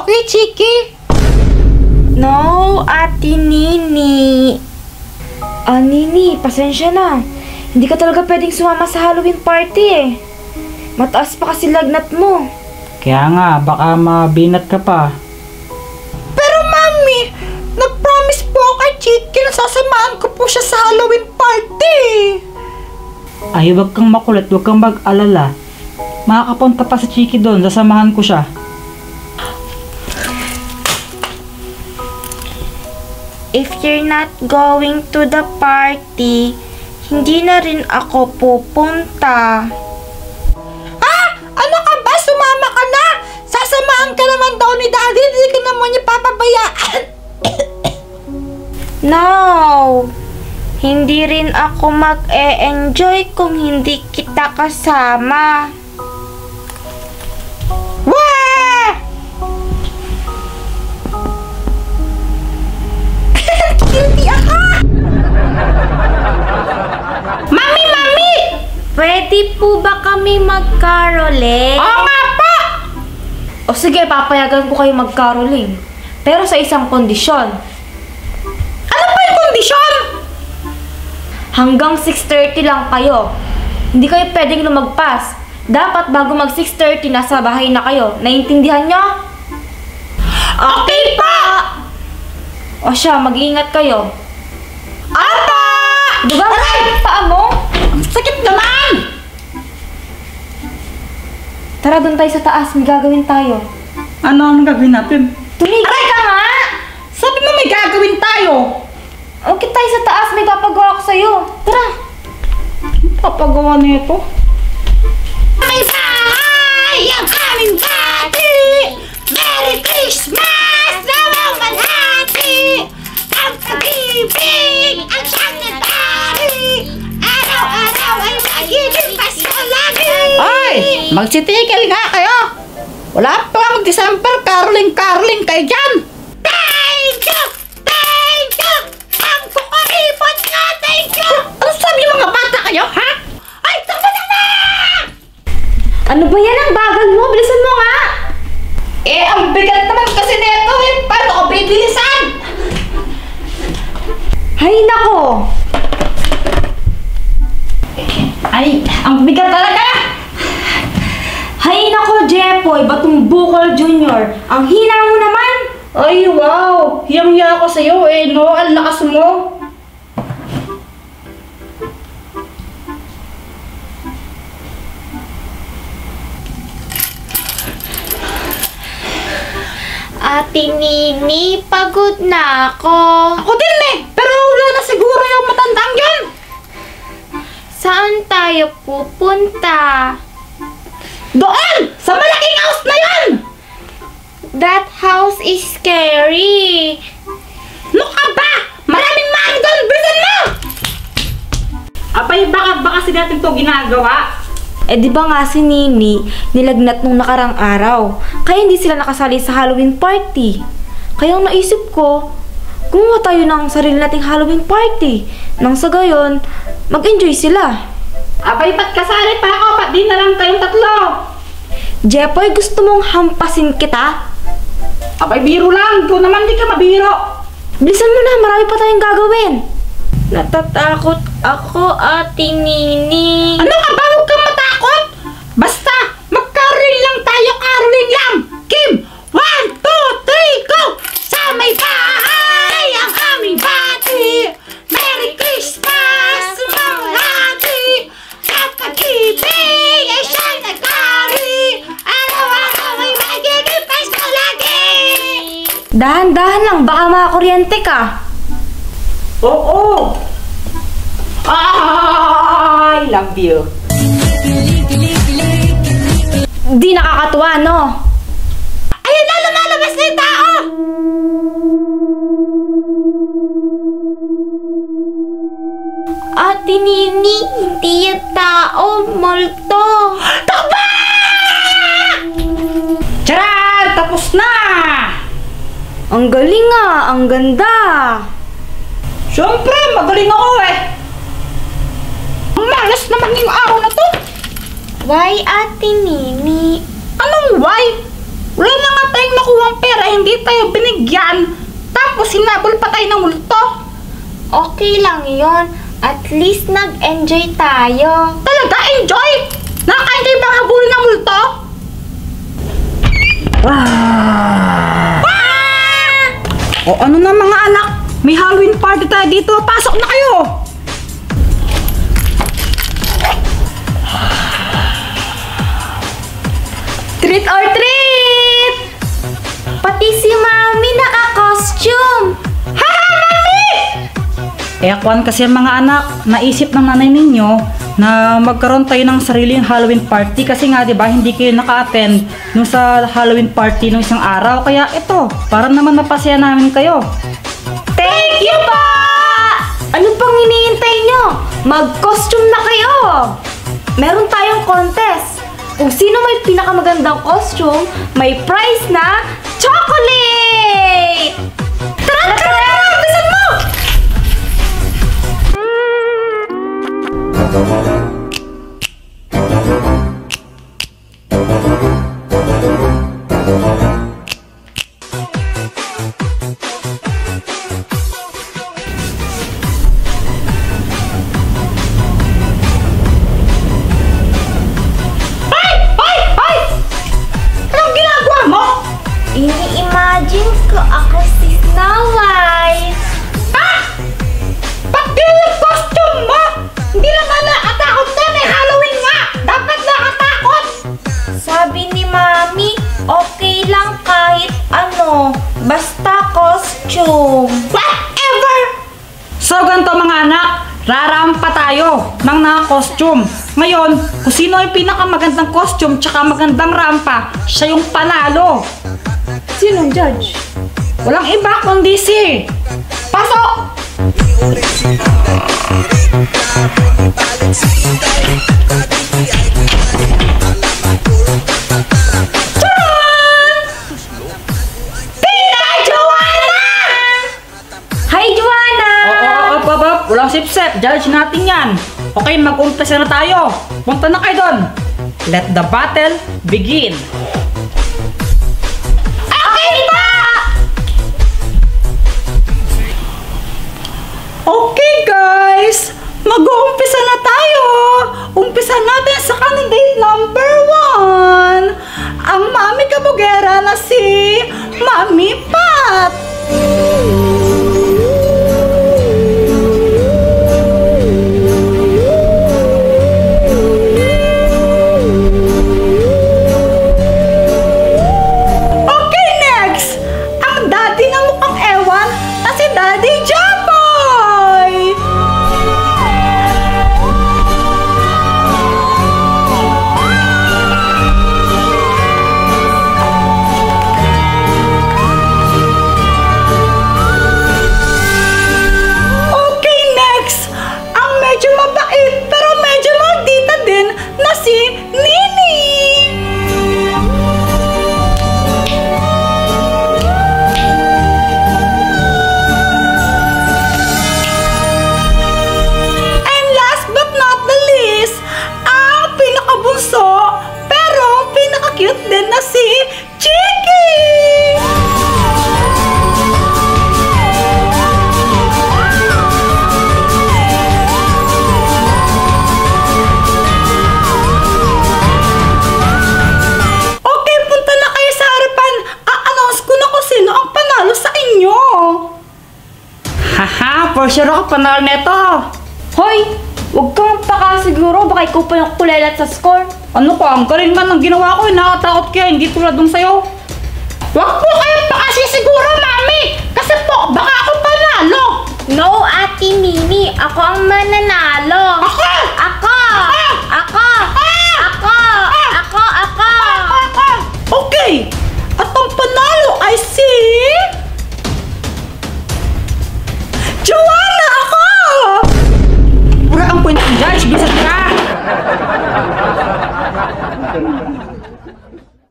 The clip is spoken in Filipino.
Okay, Chiki? No, Ate Nini. Nini, pasensya na. Hindi ka talaga pwedeng sumama sa Halloween party eh. Mataas pa kasi lagnat mo. Kaya nga, baka mabinat ka pa. Pero Mami, nag-promise po kay Chiki na sasamahan ko po siya sa Halloween party. Ay, huwag kang makulit, huwag kang mag-alala. Makakapunta pa si Chiki doon, sasamahan ko siya. If you're not going to the party, hindi na rin ako pupunta. Ano ka ba? Sumama ka na! Sasamahan ka naman daw ni Daddy, hindi ka naman niya papabayaan. No! Hindi rin ako mag-e-enjoy kung hindi kita kasama. Wah! Guilty ako! Mami! Pwede po ba kami mag-caroling? Oo nga po! O sige, papayagan ko kayo mag-caroling. Pero sa isang kondisyon. Ano po yung kondisyon? Hanggang 6:30 lang kayo. Hindi kayo pwedeng lumagpas. Dapat bago mag 6:30 nasa bahay na kayo. Naintindihan nyo? Okay po! O siya, mag-iingat kayo. Apa! Diba ang paa mo? Sakit naman! Tara, doon tayo sa taas. May gagawin tayo. Ano ang gagawin natin? Tumigil ka nga! Sabi mo may gagawin tayo. Okay tayo sa taas. May papagawa ko sa'yo. Tara! Papagawa nito. May bahay ang aming bati! Merry Christmas! Nawang manhati! Ang pag-ibig ang siyang nagdari! Araw-araw ay magiging Pasko lagi! Ay! Magsitigil nga kayo! Wala pa ang December caroling kayo dyan! Thank you! Thank you! Ang kukuripot nga! Thank you! Ano sabi yung mga bata kayo, ha? Ay! Takbo na! Ano ba yan ang bagal mo? Bilisan mo nga! Eh, ang bigat naman kasi neto eh. Paano ko bibilisan? Hay nako! Ay, ang bigat talaga! Hay nako, Jepoy! Batong Bukol Junior! Ang hina mo naman! Ay, wow! Hiyang-hiya ako sa'yo eh, no? Ang lakas mo! Ate Nini, pagod na ako. Ako din eh! Pero wala na siguro yung matandang yun! Saan tayo pupunta? Doon! Sa malaking house na yun! That house is scary. No ka ba? Maraming mano doon! Bilisan mo! Apay, baka si natin to ginagawa? Eh di ba nga si Nini nilagnat nung nakarang araw, kaya hindi sila nakasali sa Halloween party. Kaya naisip ko, gumawa tayo ng sarili nating Halloween party. Nang sa gayon, mag-enjoy sila. Apay, ba't kasali pa ako? Ba't di na lang kayong tatlo? Jepoy, gusto mong hampasin kita? Apay, biro lang. Ikaw naman di ka mabiro. Bilisan mo na, marami pa tayong gagawin. Natatakot ako, Ate Nini. Ano ka ba? Huwag kang matakot! Basta, mag-caroling lang tayo, caroling lang! Kim, 1, 2, 3, go! Sa may bahay ang aming bati! Merry Christmas, mga hati! At pag-ibig ay siyang nagkari! Araw-araw ay magiging Pasko lagi! Dahan-dahan lang, baka makakuryente ka. Oo! I love you! Di nakakatuwa, no? Ayun na, lumalabas na yung tao! Ate Nini, hindi yung tao, multo. Takba! Charan! Tapos na! Ang galing ah, ang ganda. Siyempre, magaling ako eh! Malas naman yung araw na to! Why, Ate Nini? Anong why? Wala na nga tayong nakuhang pera, hindi tayo binigyan. Tapos sinabol pa tayo ng multo. Okay lang yon. At least nag-enjoy tayo. Talaga, enjoy? Nakaka-enjoy ba habulin ng multo? O ano na mga anak? May Halloween party tayo dito. Pasok na kayo! Treat or treat! Pati si Mami naka-costume! Ha! Mami! Kwan kasi mga anak, naisip ng nanay ninyo na magkaroon tayo ng sariling Halloween party kasi nga 'di ba hindi kayo naka-attend nung sa Halloween party nung isang araw, kaya ito, para naman mapasaya namin kayo. Thank you pa! Ano pang hinihintay nyo? Mag-costume na kayo! Meron tayong contest. Kung sino may pinakamagandang costume, may prize na chocolate! Tara! Tara! Bisan mo! Ini-imagine ko ako si Snow White. Ba't yung costume mo? Hindi naman nakatakot na, may Halloween nga! Dapat nakatakot! Sabi ni Mami, okay lang kahit ano, basta costume. Whatever! So ganito mga anak, rarampa tayo ng naka-costume. Ngayon, kung sino yung pinakamagandang costume tsaka magandang rampa, siya yung panalo. Sinong judge? Walang iba kundi si Pasok! Hi, Joanna! Op. Walang sip-sip. Judge natin yan. Okay, mag-umpisa na tayo. Punta na kayo doon. Let the battle begin. Okay pa! Okay guys, mag-uumpisa na tayo. Umpisa natin sa candidate number 1. Ang Mami Kabugera na si Mami Pat. Okay, next. Ang daddy na mukhang ewan na si Daddy Jamboy. Okay, next. Ang medyo mabait pero medyo maldita din na si Nini. And last but not the least, ang pinakabunso pero pinaka-cute din na si Chiki! Okay, punta na kayo sa harapan. A-announce ko na kung sino ang panalo sa inyo. Haha, for sure ako panalo neto. Hoy! Huwag kang magpakasiguro, baka ikaw pa yung kulelat sa score. Ano ko, ang galing man ng ginawa ko, nakakatakot kaya, hindi tulad nung sa'yo. Huwag po kayong pakasisi